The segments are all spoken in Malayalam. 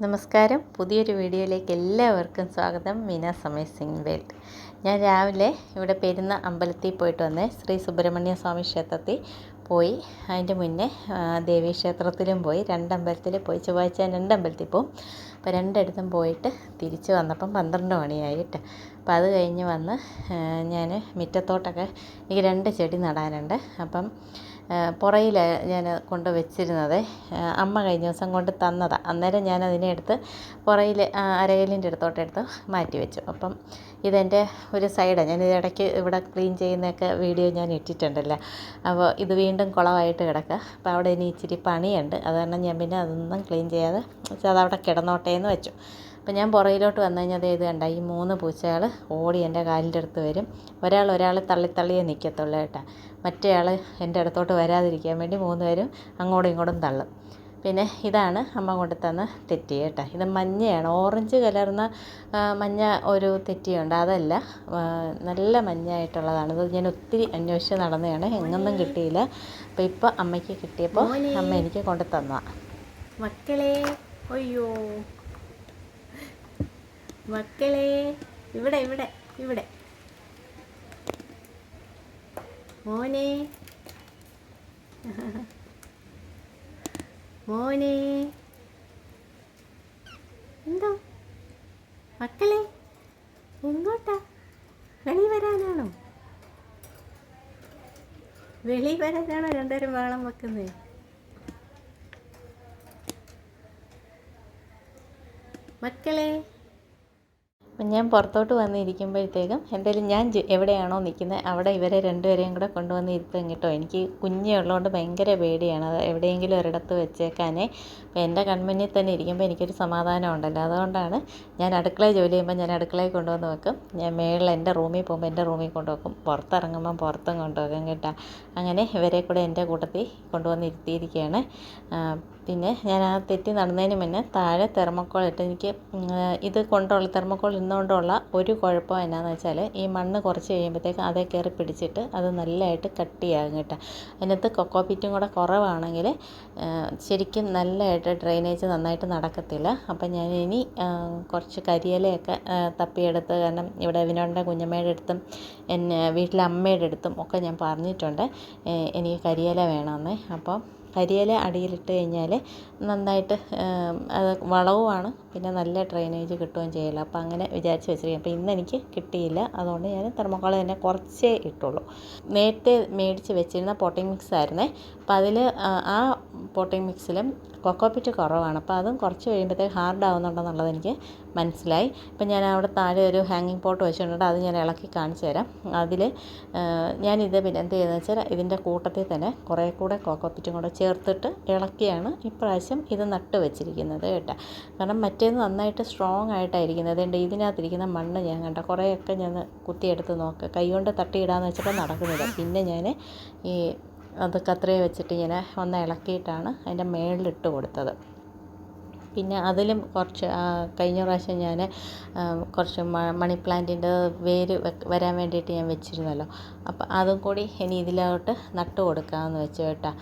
നമസ്കാരം. പുതിയൊരു വീഡിയോയിലേക്ക് എല്ലാവർക്കും സ്വാഗതം. മീനാസ് അമേസിംഗ് വേൾഡ്. ഞാൻ രാവിലെ ഇവിടെ പെരുന്ന അമ്പലത്തിൽ പോയിട്ട് വന്നേ. ശ്രീ സുബ്രഹ്മണ്യ സ്വാമി ക്ഷേത്രത്തിൽ പോയി. അതിൻ്റെ മുന്നേ ദേവീക്ഷേത്രത്തിലും പോയി. രണ്ടമ്പലത്തിൽ പോയി. ചൊവ്വാഴ്ച രണ്ടമ്പലത്തിൽ പോവും. അപ്പോൾ രണ്ടിടത്തും പോയിട്ട് തിരിച്ച് വന്നപ്പം 12 മണിയായിട്ട്. അപ്പോൾ അത് കഴിഞ്ഞ് വന്ന് ഞാൻ മുറ്റത്തോട്ടൊക്കെ എനിക്ക് 2 ചെടി നടാനുണ്ട്. അപ്പം പുറയിൽ ഞാൻ കൊണ്ട് വെച്ചിരുന്നത് അമ്മ കഴിഞ്ഞ ദിവസം കൊണ്ട് തന്നതാണ്. അന്നേരം ഞാൻ അതിനെ എടുത്ത് പുറയിൽ അരകല്ലിൻ്റെ അടുത്തോട്ടെടുത്ത് മാറ്റി വെച്ചു. അപ്പം ഇതെൻ്റെ ഒരു സൈഡാണ്. ഞാൻ ഇടയ്ക്ക് ഇവിടെ ക്ലീൻ ചെയ്യുന്നതൊക്കെ വീഡിയോ ഞാൻ ഇട്ടിട്ടുണ്ടല്ലോ. അപ്പോൾ ഇത് വീണ്ടും കുളമായിട്ട് കിടക്കുക. അപ്പോൾ അവിടെ ഇനി ഇച്ചിരി പണിയുണ്ട്. അത് കാരണം ഞാൻ പിന്നെ അതൊന്നും ക്ലീൻ ചെയ്യാതെ അതവിടെ കിടന്നോട്ടേ എന്ന് വെച്ചു. അപ്പോൾ ഞാൻ പുറയിലോട്ട് വന്നു കഴിഞ്ഞാൽ ഇത് കണ്ട ഈ 3 പൂച്ചകൾ ഓടി എൻ്റെ കാലിൻ്റെ അടുത്ത് വരും. ഒരാൾ തള്ളിത്തള്ളിയേ നിൽക്കത്തുള്ളൂ കേട്ടോ. മറ്റേ ആൾ എൻ്റെ അടുത്തോട്ട് വരാതിരിക്കാൻ വേണ്ടി 3 പേരും അങ്ങോട്ടും ഇങ്ങോട്ടും തള്ളും. പിന്നെ ഇതാണ് അമ്മ കൊണ്ട് തന്ന തെറ്റി കേട്ടോ. ഇത് മഞ്ഞയാണ്, ഓറഞ്ച് കലർന്ന മഞ്ഞ ഒരു തെറ്റിയുണ്ട്. അതല്ല, നല്ല മഞ്ഞായിട്ടുള്ളതാണ്. ഇത് ഞാൻ ഒത്തിരി അന്വേഷിച്ച് നടന്നതാണ്, എങ്ങൊന്നും കിട്ടിയില്ല. അപ്പോൾ ഇപ്പോൾ അമ്മയ്ക്ക് കിട്ടിയപ്പോൾ അമ്മ എനിക്ക് കൊണ്ട് തന്നതാണ്. മക്കളെ, അയ്യോ മക്കളെ, ഇവിടെ ഇവിടെ ഇവിടെ മോനെ മോനെ, എന്തോ മക്കളെ, എങ്ങോട്ടാ? വെളി വരാനാണോ രണ്ടുപേരും വേളം വെക്കുന്നത്? മക്കളെ, അപ്പം ഞാൻ പുറത്തോട്ട് വന്നിരിക്കുമ്പോഴത്തേക്കും എന്തായാലും ഞാൻ എവിടെയാണോ നിൽക്കുന്നത് അവിടെ ഇവരെ 2 പേരെയും കൂടെ കൊണ്ടുവന്ന് ഇരുത്തും കേട്ടോ. എനിക്ക് കുഞ്ഞ് ഉള്ളതുകൊണ്ട് ഭയങ്കര പേടിയാണ് അത് എവിടെയെങ്കിലും ഒരിടത്ത് വെച്ചേക്കാനേ. അപ്പോൾ എൻ്റെ കൺമുന്നിൽ തന്നെ ഇരിക്കുമ്പോൾ എനിക്കൊരു സമാധാനം ഉണ്ടല്ലോ. അതുകൊണ്ടാണ് ഞാൻ അടുക്കളയിൽ ജോലി ചെയ്യുമ്പോൾ ഞാൻ അടുക്കളയിൽ കൊണ്ടുവന്ന് വെക്കും. ഞാൻ മേളിൽ എൻ്റെ റൂമിൽ പോകുമ്പോൾ എൻ്റെ റൂമിൽ കൊണ്ടുവെക്കും. പുറത്തിറങ്ങുമ്പം പുറത്തും കൊണ്ടുവെക്കും കേട്ടോ. അങ്ങനെ ഇവരെ കൂടെ എൻ്റെ കൂട്ടത്തിൽ കൊണ്ടുവന്ന് ഇരുത്തിയിരിക്കുകയാണ്. പിന്നെ ഞാൻ ആ തെറ്റി നടന്നതിന് മുന്നേ താഴെ തെർമോക്കോൾ ഇട്ട്, എനിക്ക് ഇത് കൊണ്ടുള്ള തെർമോക്കോൾ ഇന്നുകൊണ്ടുള്ള ഒരു കുഴപ്പം എന്നാന്ന് വെച്ചാൽ ഈ മണ്ണ് കുറച്ച് കഴിയുമ്പോഴത്തേക്ക് അതേ കയറി പിടിച്ചിട്ട് അത് നല്ലതായിട്ട് കട്ടിയാകും കേട്ടോ. അതിനകത്ത് കൊക്കോപിറ്റും കൂടെ കുറവാണെങ്കിൽ ശരിക്കും നല്ലതായിട്ട് ഡ്രെയിനേജ് നന്നായിട്ട് നടക്കത്തില്ല. അപ്പം ഞാൻ ഇനി കുറച്ച് കരിയിലയൊക്കെ തപ്പിയെടുത്ത്, കാരണം ഇവിടെ വിനോദിൻ്റെ കുഞ്ഞമ്മയുടെ അടുത്തും എന്നെ വീട്ടിലെ അമ്മയുടെ അടുത്തും ഒക്കെ ഞാൻ പറഞ്ഞിട്ടുണ്ട് എനിക്ക് കരിയില വേണമെന്ന്. അപ്പം കരിയില അടിയിലിട്ട് കഴിഞ്ഞാൽ നന്നായിട്ട് അത് വളവുമാണ്, പിന്നെ നല്ല ഡ്രെയിനേജ് കിട്ടുകയും ചെയ്യില്ല. അപ്പോൾ അങ്ങനെ വിചാരിച്ച് വെച്ചിരിക്കും. അപ്പോൾ ഇന്ന് എനിക്ക് കിട്ടിയില്ല, അതുകൊണ്ട് ഞാൻ തെർമോക്കോൾ തന്നെ കുറച്ചേ ഇട്ടുള്ളൂ. നേരത്തെ മേടിച്ച് വെച്ചിരുന്ന പോട്ടിംഗ് മിക്സ് ആയിരുന്നേ. അപ്പോൾ അതിൽ ആ പോട്ടിംഗ് മിക്സിലും കൊക്കോപിറ്റ് കുറവാണ്. അപ്പോൾ അതും കുറച്ച് കഴിയുമ്പോഴത്തേക്ക് ഹാർഡ് ആവുന്നുണ്ടെന്നുള്ളത് എനിക്ക് മനസ്സിലായി. ഇപ്പം ഞാൻ അവിടെ താഴെ ഒരു ഹാങ്ങിങ് പോട്ട് വെച്ചിട്ടുണ്ട്, അത് ഞാൻ ഇളക്കി കാണിച്ചു തരാം. അതിൽ ഞാനിത് പിന്നെ എന്ത് ചെയ്യുന്നത് വെച്ചാൽ ഇതിൻ്റെ കൂട്ടത്തിൽ തന്നെ കുറേ കൂടെ കൊക്കോപിറ്റും കൂടെ ചേർത്തിട്ട് ഇളക്കിയാണ് ഇപ്രാവശ്യം ഇത് നട്ട് വെച്ചിരിക്കുന്നത് കേട്ടോ. കാരണം മറ്റേത് നന്നായിട്ട് സ്ട്രോങ് ആയിട്ടായിരിക്കുന്നത്. അതുകൊണ്ട് ഇതിനകത്തിരിക്കുന്ന മണ്ണ് ഞാൻ കണ്ട കുറേയൊക്കെ ഞാൻ കുത്തിയെടുത്ത് നോക്കുക, കൈകൊണ്ട് തട്ടിയിടാന്ന് വെച്ചപ്പോൾ നടക്കുന്നില്ല. പിന്നെ ഞാൻ ഈ അത് കത്രിക വെച്ചിട്ട് ഇങ്ങനെ ഒന്ന് ഇളക്കിയിട്ടാണ് അതിൻ്റെ മേളിലിട്ട് കൊടുത്തത്. പിന്നെ അതിലും കുറച്ച് കഴിഞ്ഞ പ്രാവശ്യം ഞാൻ കുറച്ച് മണി പ്ലാന്റിൻ്റെ വേര് വരാൻ വേണ്ടിയിട്ട് ഞാൻ വെച്ചിരുന്നല്ലോ. അപ്പോൾ അതും കൂടി ഇനി ഇതിലോട്ട് നട്ട് കൊടുക്കാമെന്ന് വെച്ചു കേട്ടോ.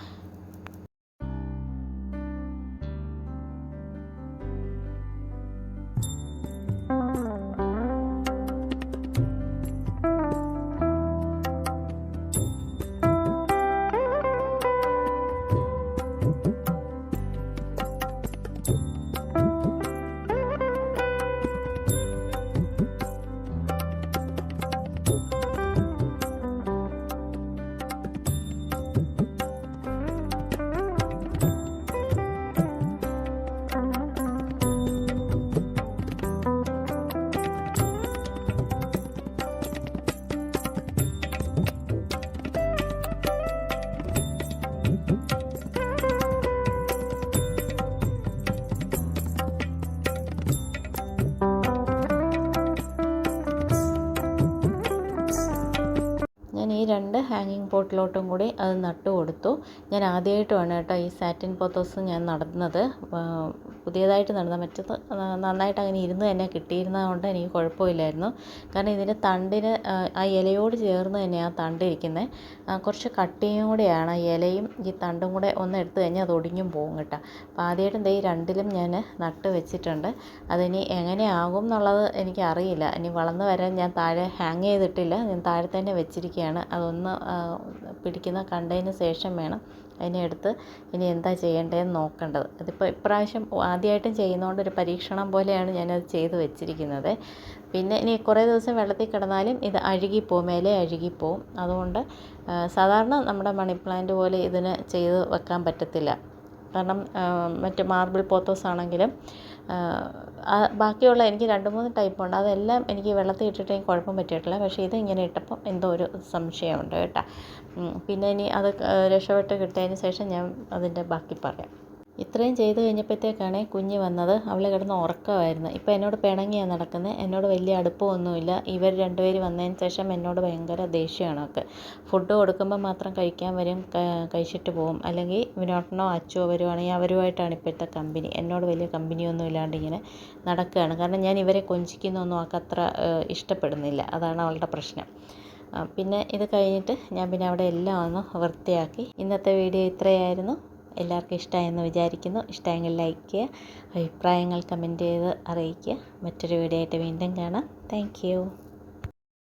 ഹാങ്ങിങ് പോട്ടിലോട്ടും കൂടി അത് നട്ടു കൊടുത്തു. ഞാൻ ആദ്യമായിട്ടുമാണ് കേട്ടോ ഈ സാറ്റിൻ പോത്തോസ് ഞാൻ നടുന്നത്. പുതിയതായിട്ട് നടന്ന മറ്റത് നന്നായിട്ട് അങ്ങനെ ഇരുന്ന് തന്നെ കിട്ടിയിരുന്നത് എനിക്ക് കുഴപ്പമില്ലായിരുന്നു. കാരണം ഇതിൻ്റെ തണ്ടിന് ആ ഇലയോട് ചേർന്ന് തന്നെയാണ് തണ്ടിരിക്കുന്നത്. കുറച്ച് കട്ടിയും കൂടെയാണ് ഇലയും ഈ തണ്ടും കൂടെ ഒന്ന് എടുത്തു കഴിഞ്ഞാൽ അത് ഒടിഞ്ഞും പോകും കേട്ടോ. അപ്പോൾ ആദ്യമായിട്ടും ഈ രണ്ടിലും ഞാൻ നട്ട് വെച്ചിട്ടുണ്ട്. അതിനി എങ്ങനെയാകും എന്നുള്ളത് എനിക്കറിയില്ല. ഇനി വളർന്നു വരാൻ ഞാൻ താഴെ ഹാങ് ചെയ്തിട്ടില്ല, ഞാൻ താഴെ തന്നെ വെച്ചിരിക്കുകയാണ്. അതൊന്ന് പിടിക്കുന്ന കണ്ടതിന് ശേഷം വേണം അതിനെ എടുത്ത് ഇനി എന്താ ചെയ്യേണ്ടതെന്ന് നോക്കേണ്ടത്. അതിപ്പോൾ ഇപ്രാവശ്യം ആദ്യമായിട്ടും ചെയ്യുന്നതുകൊണ്ട് ഒരു പരീക്ഷണം പോലെയാണ് ഞാനത് ചെയ്ത് വെച്ചിരിക്കുന്നത്. പിന്നെ ഇനി കുറേ ദിവസം വെള്ളത്തിൽ കിടന്നാലും ഇത് അഴുകിപ്പോവും, ഇല അഴുകിപ്പോവും. അതുകൊണ്ട് സാധാരണ നമ്മുടെ മണി പ്ലാന്റ് പോലെ ഇതിന് ചെയ്ത് വെക്കാൻ പറ്റത്തില്ല. കാരണം മറ്റ് മാർബിൾ പോത്തോസ് ആണെങ്കിലും ബാക്കിയുള്ള എനിക്ക് 2-3 ടൈപ്പുണ്ട്. അതെല്ലാം എനിക്ക് വെള്ളത്തിൽ ഇട്ടിട്ട് എനിക്ക് കുഴപ്പം പറ്റിയിട്ടില്ല. പക്ഷേ ഇത് ഇങ്ങനെ ഇട്ടപ്പം എന്തോ ഒരു സംശയമുണ്ട് കേട്ടോ. പിന്നെ ഇനി അത് രക്ഷപ്പെട്ട് കിട്ടിയതിന് ശേഷം ഞാൻ അതിൻ്റെ ബാക്കി പറയാം. ഇത്രയും ചെയ്ത് കഴിഞ്ഞപ്പോഴത്തേക്കാണ് കുഞ്ഞ് വന്നത്. അവൾ കിടന്ന് ഉറക്കമായിരുന്നു. ഇപ്പോൾ എന്നോട് പിണങ്ങിയാണ് നടക്കുന്നത്. എന്നോട് വലിയ അടുപ്പമൊന്നുമില്ല. ഇവർ രണ്ടുപേരും വന്നതിന് ശേഷം എന്നോട് ഭയങ്കര ദേഷ്യമാണ് അവൾക്ക്. ഫുഡ് കൊടുക്കുമ്പോൾ മാത്രം കഴിക്കാൻ വരും, കഴിച്ചിട്ട് പോകും. അല്ലെങ്കിൽ വിനോട്ടനോ അച്ചുവോ വരുവാണെങ്കിൽ അവരുമായിട്ടാണ് ഇപ്പോഴത്തെ കമ്പനി. എന്നോട് വലിയ കമ്പനിയൊന്നും ഇല്ലാണ്ട് ഇങ്ങനെ നടക്കുകയാണ്. കാരണം ഞാൻ ഇവരെ കൊഞ്ചിക്കുന്നൊന്നും അവൾക്ക് അത്ര ഇഷ്ടപ്പെടുന്നില്ല. അതാണ് അവളുടെ പ്രശ്നം. പിന്നെ ഇത് കഴിഞ്ഞിട്ട് ഞാൻ പിന്നെ അവിടെ എല്ലാം ഒന്ന് വൃത്തിയാക്കി. ഇന്നത്തെ വീഡിയോ ഇത്രയായിരുന്നു. എല്ലാവർക്കും ഇഷ്ടമായെന്ന് വിചാരിക്കുന്നു. ഇഷ്ടമെങ്കിൽ ലൈക്ക് ചെയ്യുക, അഭിപ്രായങ്ങൾ കമൻറ്റ് ചെയ്ത് അറിയിക്കുക. മറ്റൊരു വീഡിയോ ആയിട്ട് വീണ്ടും കാണാം. Thank you.